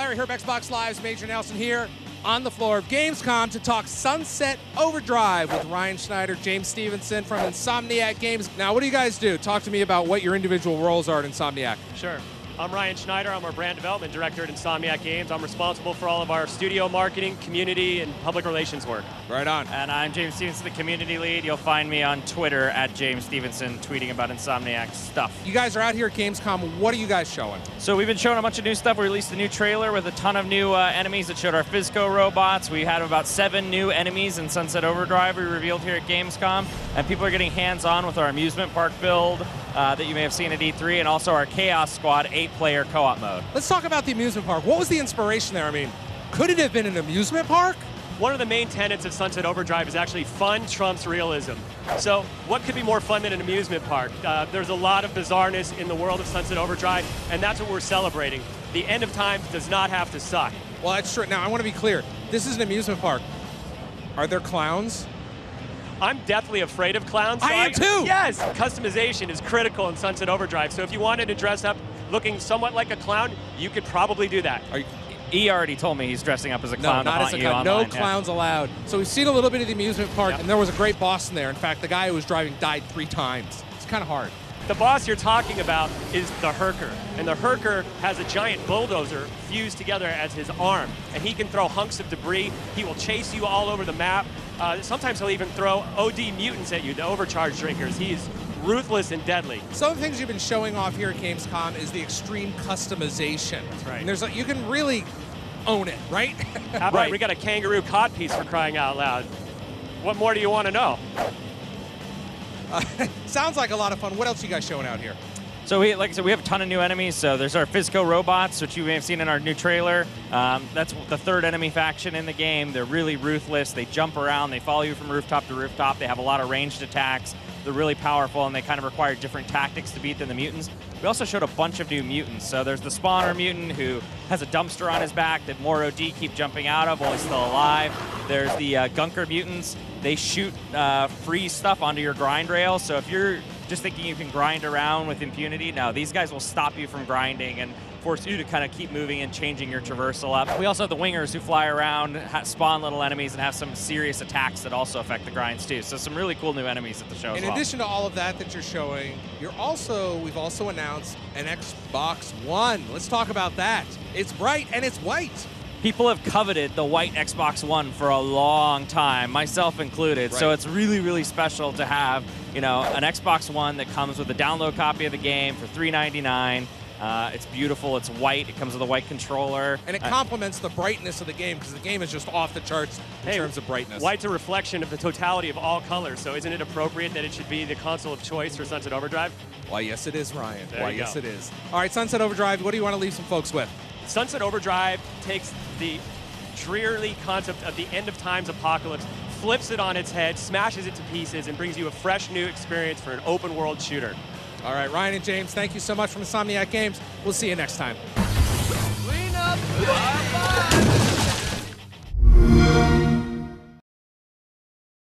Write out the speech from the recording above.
Larry Herb, Xbox Live's Major Nelson here on the floor of Gamescom to talk Sunset Overdrive with Ryan Schneider, James Stevenson from Insomniac Games. Now, what do you guys do? Talk to me about what your individual roles are at Insomniac. Sure. I'm Ryan Schneider. I'm our brand development director at Insomniac Games. I'm responsible for all of our studio marketing, community, and public relations work. Right on. And I'm James Stevenson, the community lead. You'll find me on Twitter at James Stevenson, tweeting about Insomniac stuff. You guys are out here at Gamescom. What are you guys showing? So we've been showing a bunch of new stuff. We released a new trailer with a ton of new enemies that showed our Physco robots. We had about 7 new enemies in Sunset Overdrive we revealed here at Gamescom. And people are getting hands-on with our amusement park build that you may have seen at E3, and also our Chaos Squad 8-player co-op mode. Let's talk about the amusement park. What was the inspiration there? I mean, could it have been an amusement park? One of the main tenets of Sunset Overdrive is actually fun trumps realism. So what could be more fun than an amusement park? There's a lot of bizarreness in the world of Sunset Overdrive, and that's what we're celebrating. The end of times does not have to suck. Well, that's true. Now, I want to be clear. This is an amusement park. Are there clowns? I'm deathly afraid of clowns. So I am too! Yes! Customization is critical in Sunset Overdrive, so if you wanted to dress up looking somewhat like a clown, you could probably do that. E already told me he's dressing up as a clown. No, not as a clown. No clowns allowed. So we've seen a little bit of the amusement park, and there was a great boss in there. In fact, the guy who was driving died 3 times. It's kind of hard. The boss you're talking about is the Herker, and the Herker has a giant bulldozer fused together as his arm, and he can throw hunks of debris. He will chase you all over the map. Sometimes he'll even throw OD mutants at you, the overcharge drinkers. He's ruthless and deadly. Some of the things you've been showing off here at Gamescom is the extreme customization. That's right. And there's you can really own it, right? How about we got a kangaroo codpiece for crying out loud. What more do you want to know? Sounds like a lot of fun. What else are you guys showing out here? So like I said, we have a ton of new enemies. So there's our Physco robots, which you may have seen in our new trailer. That's the 3rd enemy faction in the game. They're really ruthless. They jump around. They follow you from rooftop to rooftop. They have a lot of ranged attacks. They're really powerful, and they kind of require different tactics to beat than the mutants. We also showed a bunch of new mutants. So there's the spawner mutant who has a dumpster on his back that more OD keep jumping out of while he's still alive. There's the gunker mutants. They shoot free stuff onto your grind rail. So if you're just thinking you can grind around with impunity, no, these guys will stop you from grinding and force you to kind of keep moving and changing your traversal up. We also have the wingers who fly around, spawn little enemies, and have some serious attacks that also affect the grinds too. So some really cool new enemies at the show as well. In addition to all of that you're showing, we've also announced an Xbox One. Let's talk about that. It's bright and it's white. People have coveted the white Xbox One for a long time, myself included. Right. So it's really, really special to have, an Xbox One that comes with a download copy of the game for $3.99. It's beautiful. It's white. It comes with a white controller. And it complements the brightness of the game, because the game is just off the charts in terms of brightness. White's a reflection of the totality of all colors, so isn't it appropriate that it should be the console of choice for Sunset Overdrive? Why, yes, it is, Ryan. Why, yes, it is. All right, Sunset Overdrive, what do you want to leave some folks with? Sunset Overdrive takes the dreary concept of the end of times apocalypse, flips it on its head, smashes it to pieces, and brings you a fresh new experience for an open world shooter. All right, Ryan and James, thank you so much from Insomniac Games. We'll see you next time. Clean up. Bye-bye.